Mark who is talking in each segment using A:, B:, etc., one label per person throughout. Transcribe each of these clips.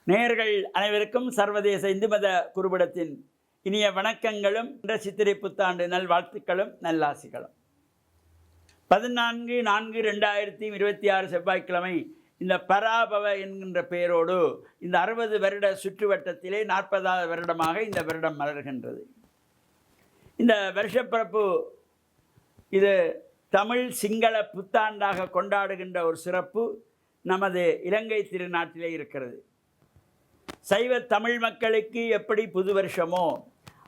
A: நேயர்கள் அனைவருக்கும் சர்வதேச இந்து மத குருபடத்தின் இனிய வணக்கங்களும் சித்திரை புத்தாண்டு நல்வாழ்த்துக்களும் நல்லாசிகளும். 14/4/2026 செவ்வாய்க்கிழமை இந்த பராபவ என்கின்ற பெயரோடு இந்த 60 வருட சுற்றுவட்டத்திலே 40வது வருடமாக இந்த வருடம் மலர்கின்றது. இந்த வருஷப்பிறப்பு இது தமிழ் சிங்கள புத்தாண்டாக கொண்டாடுகின்ற ஒரு சிறப்பு நமது இலங்கை திருநாட்டிலே இருக்கிறது. சைவ தமிழ் மக்களுக்கு எப்படி புது வருஷமோ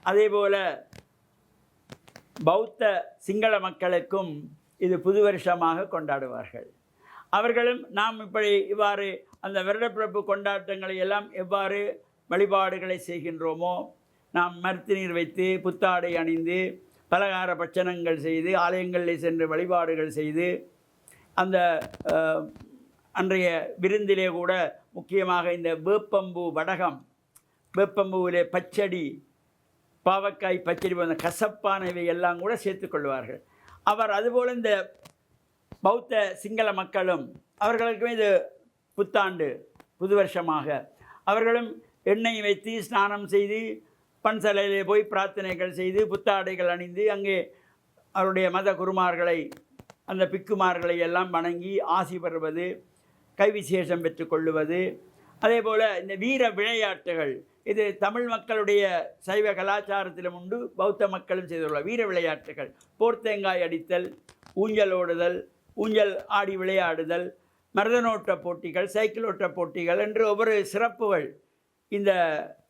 A: அதேபோல பௌத்த சிங்கள மக்களுக்கும் இது புது வருஷமாக கொண்டாடுவார்கள். அவர்களும் நாம் இவ்வாறு அந்த வருடப்பிறப்பு கொண்டாட்டங்களை எல்லாம் எவ்வாறு வழிபாடுகளை செய்கின்றோமோ, நாம் மருத்து நீர் வைத்து புத்தாடை அணிந்து பலகார பட்சணங்கள் செய்து ஆலயங்களில் சென்று வழிபாடுகள் செய்து அந்த அன்றைய விருந்திலே கூட முக்கியமாக இந்த வேப்பம்பூ வடகம், வேப்பம்பூவிலே பச்சடி, பாவக்காய் பச்சடி போன்ற கசப்பானவை எல்லாம் கூட சேர்த்துக்கொள்வார்கள். அதுபோல் இந்த பௌத்த சிங்கள மக்களும் அவர்களுக்குமே இது புத்தாண்டு புது வருஷமாக அவர்களும் எண்ணெய் வைத்து ஸ்நானம் செய்து பன்சலையிலே போய் பிரார்த்தனைகள் செய்து புத்தாடைகள் அணிந்து அங்கே அவருடைய மத குருமார்களை அந்த பிக்குமார்களை எல்லாம் வணங்கி ஆசி பெறுவது, கைவிசேஷம் பெற்றுக்கொள்ளுவது, அதே போல் இந்த வீர விளையாட்டுகள் இது தமிழ் மக்களுடைய சைவ கலாச்சாரத்திலும் உண்டு, பௌத்த மக்களும் செய்துள்ள வீர விளையாட்டுகள் போர்த்தேங்காய் அடித்தல், ஊஞ்சல் ஓடுதல், ஊஞ்சல் ஆடி விளையாடுதல், மருதனோட்ட போட்டிகள், சைக்கிள் ஓட்ட போட்டிகள் என்று ஒவ்வொரு சிறப்புகள் இந்த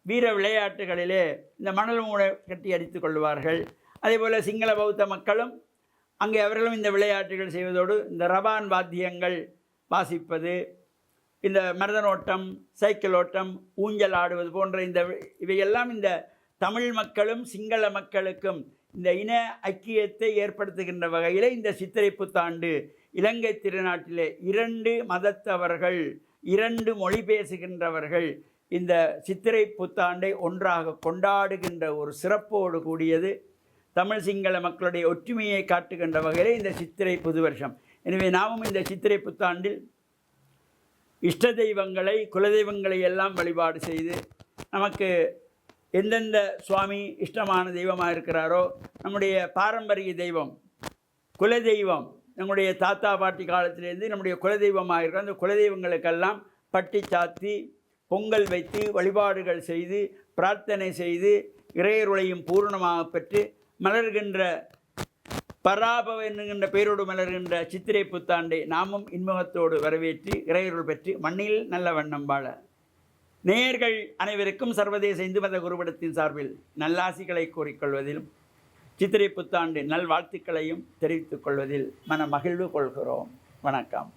A: வீர விளையாட்டுகளிலே இந்த மணல் மூளை கட்டி அடித்து கொள்வார்கள். அதேபோல் சிங்கள பௌத்த மக்களும் அங்கே அவர்களும் இந்த விளையாட்டுகள் செய்வதோடு இந்த ரபான் வாத்தியங்கள் வாசிப்பது, இந்த மருதனோட்டம், சைக்கிள் ஓட்டம், ஊஞ்சல் ஆடுவது போன்ற இவையெல்லாம் இந்த தமிழ் மக்களும் சிங்கள மக்களுக்கும் இந்த இன ஐக்கியத்தை ஏற்படுத்துகின்ற வகையில் இந்த சித்திரை புத்தாண்டு இலங்கை திருநாட்டிலே 2 மதத்தவர்கள் 2 மொழி பேசுகின்றவர்கள் இந்த சித்திரை புத்தாண்டை ஒன்றாக கொண்டாடுகின்ற ஒரு சிறப்போடு கூடியது. தமிழ் சிங்கள மக்களுடைய ஒற்றுமையை காட்டுகின்ற வகையில் இந்த சித்திரை புது வருஷம். எனவே நாமும் இந்த சித்திரை புத்தாண்டில் இஷ்ட தெய்வங்களை, குலதெய்வங்களை எல்லாம் வழிபாடு செய்து நமக்கு எந்தெந்த சுவாமி இஷ்டமான தெய்வமாக இருக்கிறாரோ, நம்முடைய பாரம்பரிய தெய்வம் குலதெய்வம் நம்முடைய தாத்தா பாட்டி காலத்திலேருந்து நம்முடைய குலதெய்வமாக இருக்கிற அந்த குலதெய்வங்களுக்கெல்லாம் பட்டி சாத்தி பொங்கல் வைத்து வழிபாடுகள் செய்து பிரார்த்தனை செய்து இறையருளையும் பூர்ணமாக பெற்று மலர்கின்ற பராபவ என்கின்ற பெயரோடு மலர்கின்ற சித்திரை புத்தாண்டை நாமும் இன்முகத்தோடு வரவேற்றி இறையருள் பெற்று மண்ணில் நல்ல வண்ணம் வாழ நேயர்கள் அனைவருக்கும் சர்வதேச இந்து மத குருபடத்தின் சார்பில் நல்லாசிகளை கூறிக்கொள்வதிலும் சித்திரை புத்தாண்டு நல்வாழ்த்துக்களையும் தெரிவித்துக் கொள்வதில் மன மகிழ்வு கொள்கிறோம். வணக்கம்.